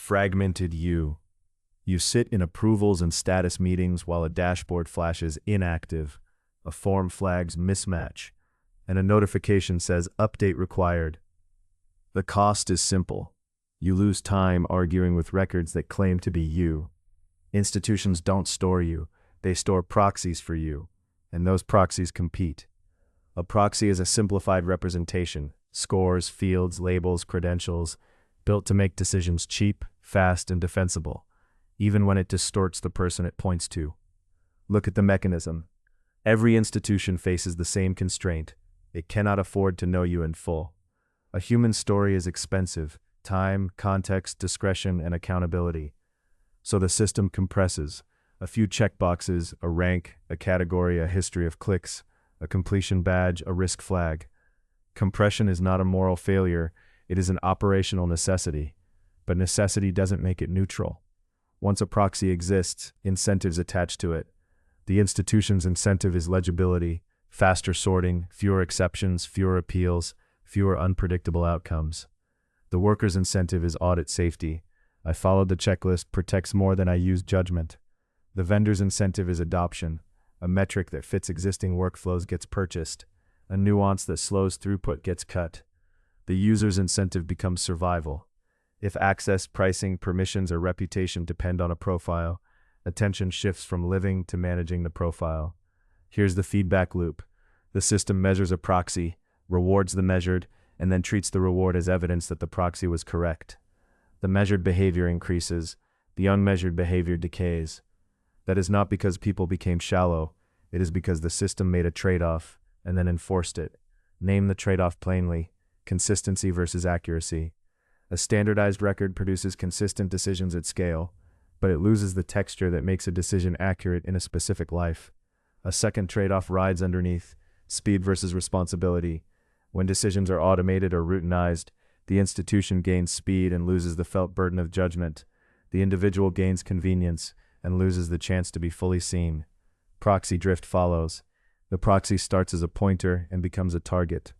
Fragmented You. You sit in approvals and status meetings while a dashboard flashes inactive, a form flags mismatch, and a notification says update required. The cost is simple. You lose time arguing with records that claim to be you. Institutions don't store you, they store proxies for you, and those proxies compete. A proxy is a simplified representation, scores, fields, labels, credentials, built to make decisions cheap, fast, and defensible, even when it distorts the person it points to. Look at the mechanism. Every institution faces the same constraint. It cannot afford to know you in full. A human story is expensive: time, context, discretion, and accountability. So the system compresses. A few checkboxes, a rank, a category, a history of clicks, a completion badge, a risk flag. Compression is not a moral failure, it is an operational necessity. But necessity doesn't make it neutral. Once a proxy exists, incentives attach to it. The institution's incentive is legibility, faster sorting, fewer exceptions, fewer appeals, fewer unpredictable outcomes. The worker's incentive is audit safety. I followed the checklist protects more than I use judgment. The vendor's incentive is adoption. A metric that fits existing workflows gets purchased. A nuance that slows throughput gets cut. The user's incentive becomes survival. If access, pricing, permissions, or reputation depend on a profile, attention shifts from living to managing the profile. Here's the feedback loop. The system measures a proxy, rewards the measured, and then treats the reward as evidence that the proxy was correct. The measured behavior increases, the unmeasured behavior decays. That is not because people became shallow, it is because the system made a trade-off and then enforced it. Name the trade-off plainly: consistency versus accuracy. A standardized record produces consistent decisions at scale, but it loses the texture that makes a decision accurate in a specific life. A second trade-off rides underneath: speed versus responsibility. When decisions are automated or routinized, the institution gains speed and loses the felt burden of judgment. The individual gains convenience and loses the chance to be fully seen. Proxy drift follows. The proxy starts as a pointer and becomes a target.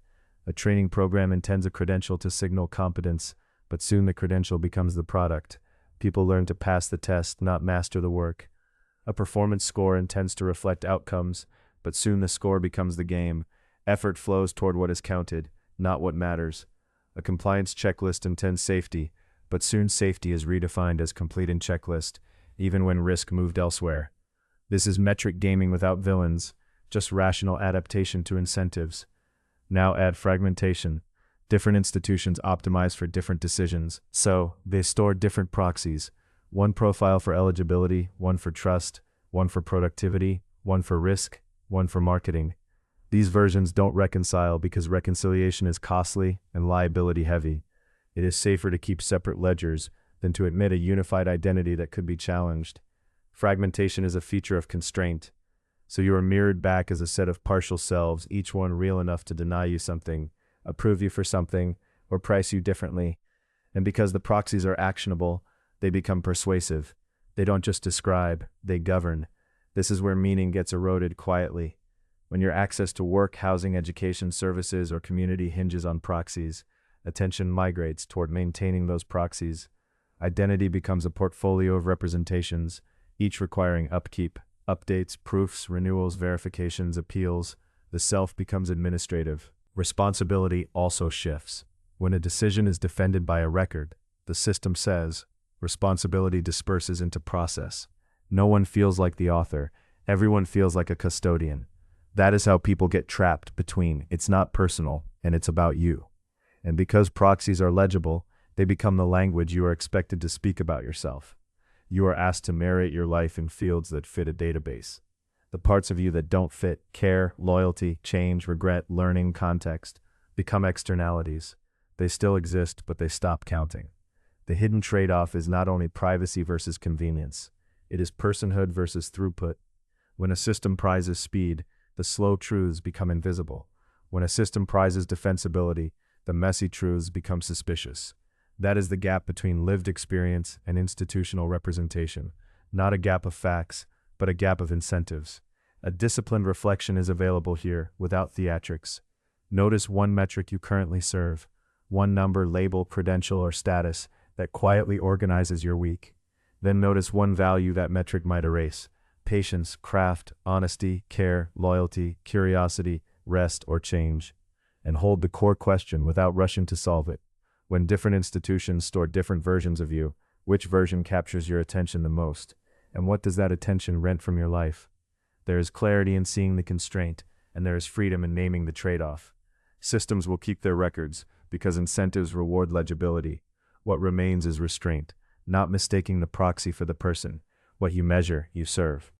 A training program intends a credential to signal competence, but soon the credential becomes the product. People learn to pass the test, not master the work. A performance score intends to reflect outcomes, but soon the score becomes the game. Effort flows toward what is counted, not what matters. A compliance checklist intends safety, but soon safety is redefined as complete in checklist, even when risk moved elsewhere. This is metric gaming without villains, just rational adaptation to incentives. Now add fragmentation. Different institutions optimize for different decisions, so they store different proxies. One profile for eligibility, one for trust, one for productivity, one for risk, one for marketing. These versions don't reconcile because reconciliation is costly and liability heavy. It is safer to keep separate ledgers than to admit a unified identity that could be challenged. Fragmentation is a feature of constraint, so you are mirrored back as a set of partial selves, each one real enough to deny you something, approve you for something, or price you differently. And because the proxies are actionable, they become persuasive. They don't just describe, they govern. This is where meaning gets eroded quietly. When your access to work, housing, education, services, or community hinges on proxies, attention migrates toward maintaining those proxies. Identity becomes a portfolio of representations, each requiring upkeep, updates, proofs, renewals, verifications, appeals. The self becomes administrative. Responsibility also shifts. When a decision is defended by a record, the system says, responsibility disperses into process. No one feels like the author. Everyone feels like a custodian. That is how people get trapped between it's not personal and it's about you. And because proxies are legible, they become the language you are expected to speak about yourself. You are asked to narrate your life in fields that fit a database. The parts of you that don't fit, care, loyalty, change, regret, learning, context, become externalities. They still exist, but they stop counting. The hidden trade-off is not only privacy versus convenience. It is personhood versus throughput. When a system prizes speed, the slow truths become invisible. When a system prizes defensibility, the messy truths become suspicious. That is the gap between lived experience and institutional representation. Not a gap of facts, but a gap of incentives. A disciplined reflection is available here, without theatrics. Notice one metric you currently serve, one number, label, credential, or status, that quietly organizes your week. Then notice one value that metric might erase: patience, craft, honesty, care, loyalty, curiosity, rest, or change. And hold the core question without rushing to solve it. When different institutions store different versions of you, which version captures your attention the most? And what does that attention rent from your life? There is clarity in seeing the constraint, and there is freedom in naming the trade-off. Systems will keep their records because incentives reward legibility. What remains is restraint, not mistaking the proxy for the person. What you measure, you serve.